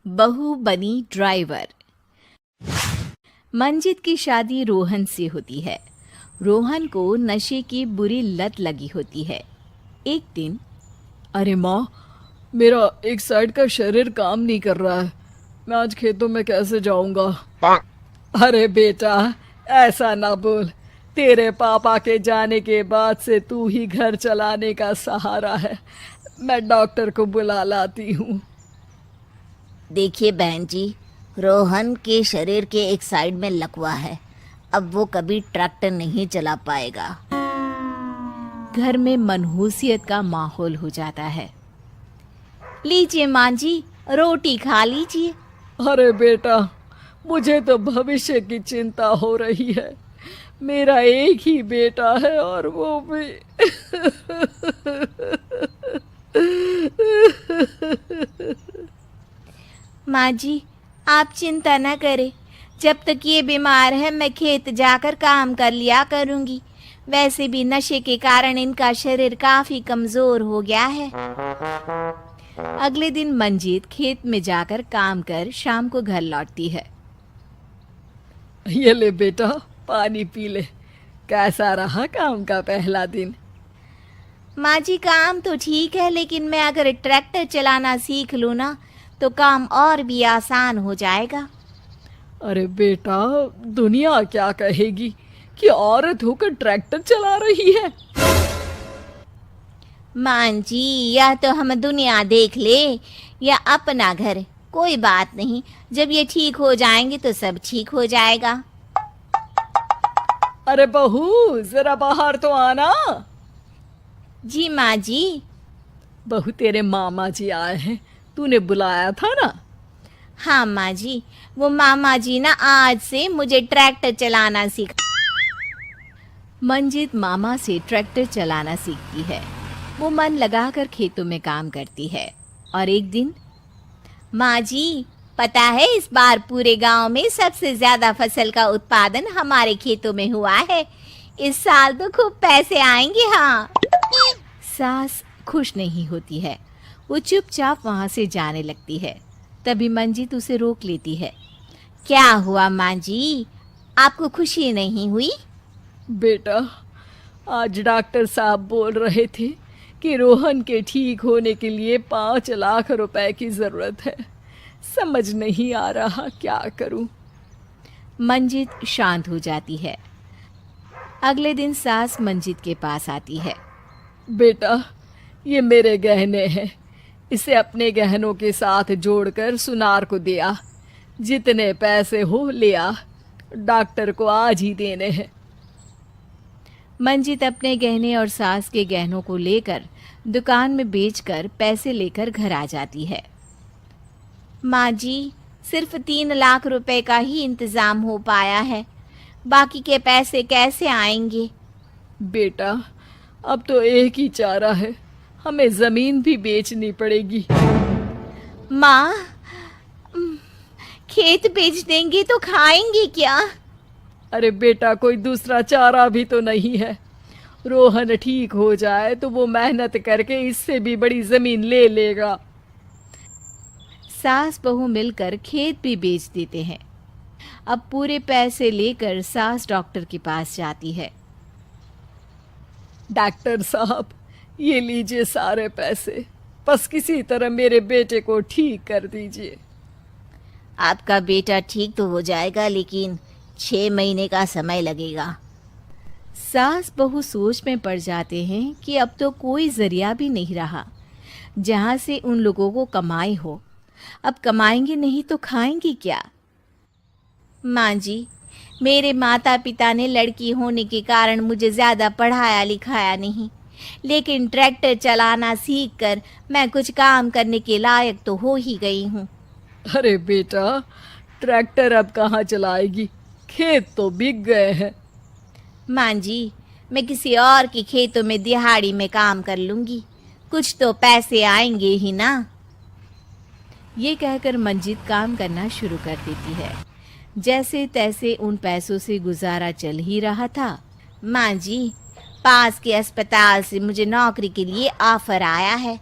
बहू बनी ड्राइवर। मंजित की शादी रोहन से होती है। रोहन को नशे की बुरी लत लगी होती है। एक दिन, अरे माँ, मेरा एक साइड का शरीर काम नहीं कर रहा है। मैं आज खेतों में कैसे जाऊंगा? अरे बेटा, ऐसा ना बोल। तेरे पापा के जाने के बाद से तू ही घर चलाने का सहारा है। मैं डॉक्टर को बुला लाती हूँ। देखिए बहन जी, रोहन के शरीर के एक साइड में लकवा है। अब वो कभी ट्रैक्टर नहीं चला पाएगा। घर में मनहूसियत का माहौल हो जाता है। लीजिए माँ जी, रोटी खा लीजिए। अरे बेटा, मुझे तो भविष्य की चिंता हो रही है। मेरा एक ही बेटा है और वो भी माँ जी, आप चिंता न करें। जब तक ये बीमार है मैं खेत जाकर काम कर लिया करूँगी। वैसे भी नशे के कारण इनका शरीर काफ़ी कमज़ोर हो गया है। अगले दिन मंजीत खेत में जाकर काम कर शाम को घर लौटती है। ये ले बेटा, पानी पी ले। कैसा रहा काम का पहला दिन? माँ जी, काम तो ठीक है, लेकिन मैं अगर ट्रैक्टर चलाना सीख लूँ ना तो काम और भी आसान हो जाएगा। अरे बेटा, दुनिया क्या कहेगी कि औरत होकर ट्रैक्टर चला रही है। माँ जी, या तो हम दुनिया देख ले या अपना घर, कोई बात नहीं। जब ये ठीक हो जाएंगे तो सब ठीक हो जाएगा। अरे बहू, जरा बाहर तो आना। जी माँ जी। बहू, तेरे मामा जी आए हैं, तूने बुलाया था ना? हाँ माँ जी, वो मामा जी ना आज से मुझे ट्रैक्टर चलाना सीख। मंजित मामा से ट्रैक्टर चलाना सीखती है। वो मन लगाकर खेतों में काम करती है। और एक दिन, माँ जी, पता है इस बार पूरे गांव में सबसे ज्यादा फसल का उत्पादन हमारे खेतों में हुआ है। इस साल तो खूब पैसे आएंगे। हाँ। सास खुश नहीं होती है। वो चुपचाप वहां से जाने लगती है। तभी मंजित उसे रोक लेती है। क्या हुआ माँ जी, आपको खुशी नहीं हुई? बेटा, आज डॉक्टर साहब बोल रहे थे कि रोहन के ठीक होने के लिए 5 लाख रुपए की ज़रूरत है। समझ नहीं आ रहा क्या करूं। मंजित शांत हो जाती है। अगले दिन सास मंजित के पास आती है। बेटा, ये मेरे गहने हैं। इसे अपने गहनों के साथ जोड़कर सुनार को दिया। जितने पैसे हो ले आ, डॉक्टर को आज ही देने हैं। मंजित अपने गहने और सास के गहनों को लेकर दुकान में बेचकर पैसे लेकर घर आ जाती है। माँ जी, सिर्फ 3 लाख रुपए का ही इंतजाम हो पाया है। बाकी के पैसे कैसे आएंगे? बेटा, अब तो एक ही चारा है, हमें ज़मीन भी बेचनी पड़ेगी। माँ, खेत बेच देंगे तो खाएंगे क्या? अरे बेटा, कोई दूसरा चारा भी तो नहीं है। रोहन ठीक हो जाए तो वो मेहनत करके इससे भी बड़ी ज़मीन ले लेगा। सास बहू मिलकर खेत भी बेच देते हैं। अब पूरे पैसे लेकर सास डॉक्टर के पास जाती है। डॉक्टर साहब, ये लीजिए सारे पैसे। बस किसी तरह मेरे बेटे को ठीक कर दीजिए। आपका बेटा ठीक तो हो जाएगा, लेकिन 6 महीने का समय लगेगा। सास बहू सोच में पड़ जाते हैं कि अब तो कोई जरिया भी नहीं रहा जहां से उन लोगों को कमाई हो। अब कमाएंगे नहीं तो खाएंगे क्या? माँ जी, मेरे माता पिता ने लड़की होने के कारण मुझे ज़्यादा पढ़ाया लिखाया नहीं, लेकिन ट्रैक्टर चलाना सीखकर मैं कुछ काम करने के लायक तो हो ही गई हूँ। अरे बेटा, ट्रैक्टर अब कहाँ चलाएगी? खेत तो बिक गए हैं। माँ जी, मैं किसी और के खेतों में दिहाड़ी में काम कर लूँगी, कुछ तो पैसे आएंगे ही ना। ये कहकर मंजित काम करना शुरू कर देती है। जैसे तैसे उन पैसों से गुजारा चल ही रहा था। माँ जी, पास के अस्पताल से मुझे नौकरी के लिए ऑफर आया है।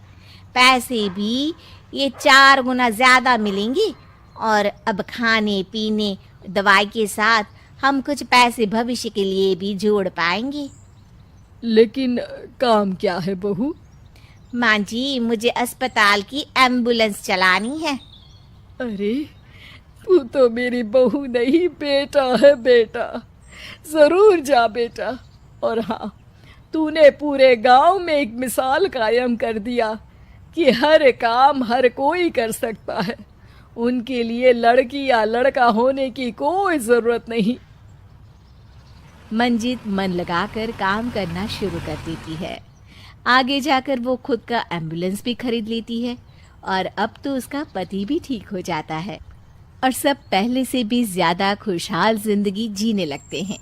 पैसे भी ये 4 गुना ज्यादा मिलेंगी और अब खाने पीने दवाई के साथ हम कुछ पैसे भविष्य के लिए भी जोड़ पाएंगे। लेकिन काम क्या है बहू? माँ जी, मुझे अस्पताल की एम्बुलेंस चलानी है। अरे तू तो मेरी बहू नहीं, बेटा है बेटा। जरूर जा बेटा। और हाँ, तूने पूरे गांव में एक मिसाल कायम कर दिया कि हर काम हर कोई कर सकता है। उनके लिए लड़की या लड़का होने की कोई जरूरत नहीं। मंजीत मन लगाकर काम करना शुरू कर देती है। आगे जाकर वो खुद का एम्बुलेंस भी खरीद लेती है और अब तो उसका पति भी ठीक हो जाता है और सब पहले से भी ज्यादा खुशहाल जिंदगी जीने लगते हैं।